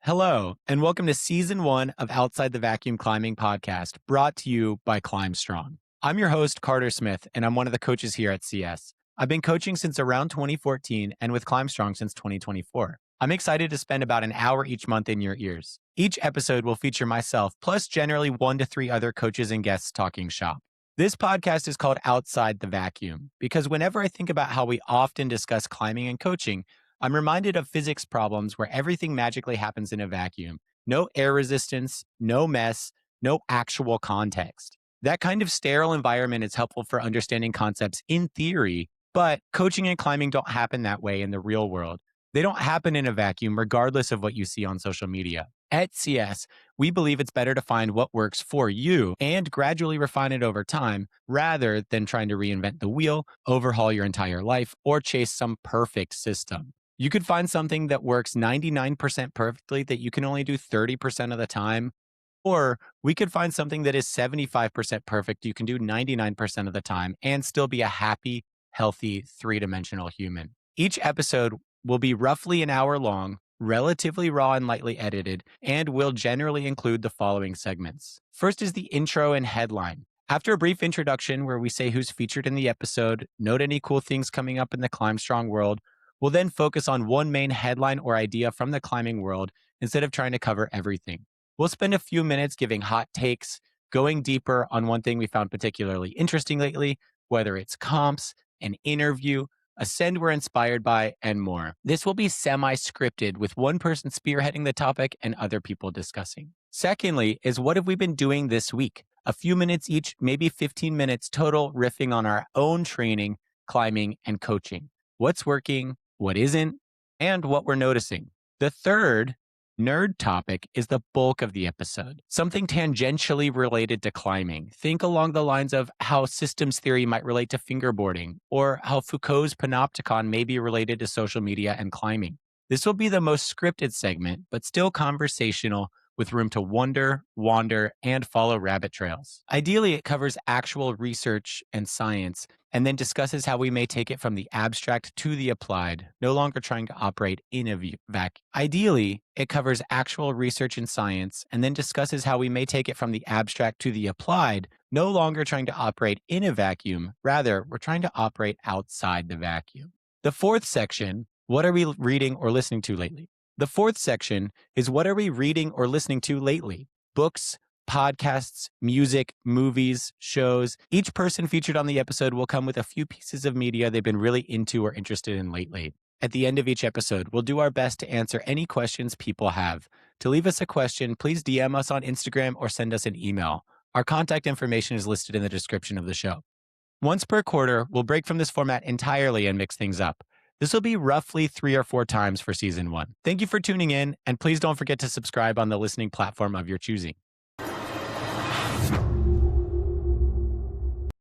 Hello, and welcome to season 1 of Outside the Vacuum Climbing podcast, brought to you by Climb Strong. I'm your host, Carter Smith, and I'm one of the coaches here at CS. I've been coaching since around 2014 and with Climb Strong since 2024. I'm excited to spend about an hour each month in your ears. Each episode will feature myself, plus generally 1 to 3 other coaches and guests talking shop. This podcast is called Outside the Vacuum because whenever I think about how we often discuss climbing and coaching, I'm reminded of physics problems where everything magically happens in a vacuum. No air resistance, no mess, no actual context. That kind of sterile environment is helpful for understanding concepts in theory, but coaching and climbing don't happen that way in the real world. They don't happen in a vacuum, regardless of what you see on social media. At CS, we believe it's better to find what works for you and gradually refine it over time rather than trying to reinvent the wheel, overhaul your entire life, or chase some perfect system. You could find something that works 99% perfectly that you can only do 30% of the time, or we could find something that is 75% perfect you can do 99% of the time and still be a happy, healthy, three-dimensional human. Each episode will be roughly an hour long, relatively raw and lightly edited, and will generally include the following segments. First is the intro and headline. After a brief introduction where we say who's featured in the episode, note any cool things coming up in the Climb Strong world, we'll then focus on one main headline or idea from the climbing world instead of trying to cover everything. We'll spend a few minutes giving hot takes, going deeper on one thing we found particularly interesting lately, whether it's comps, an interview, a send we're inspired by, and more. This will be semi-scripted with one person spearheading the topic and other people discussing. Secondly is what have we been doing this week? A few minutes each, maybe 15 minutes total, riffing on our own training, climbing, and coaching. What's working, what isn't, and what we're noticing. The third nerd topic is the bulk of the episode, something tangentially related to climbing. Think along the lines of how systems theory might relate to fingerboarding, or how Foucault's panopticon may be related to social media and climbing. This will be the most scripted segment, but still conversational, with room to wonder, wander, and follow rabbit trails. Ideally, it covers actual research and science, and then discusses how we may take it from the abstract to the applied, no longer trying to operate in a vacuum. Ideally, it covers actual research and science, and then discusses how we may take it from the abstract to the applied, no longer trying to operate in a vacuum. Rather, we're trying to operate outside the vacuum. The fourth section, what are we reading or listening to lately? The fourth section is what are we reading or listening to lately? Books, podcasts, music, movies, shows. Each person featured on the episode will come with a few pieces of media they've been really into or interested in lately. At the end of each episode, we'll do our best to answer any questions people have. To leave us a question, please DM us on Instagram or send us an email. Our contact information is listed in the description of the show. Once per quarter, we'll break from this format entirely and mix things up. This will be roughly 3 or 4 times for season 1. Thank you for tuning in, and please don't forget to subscribe on the listening platform of your choosing.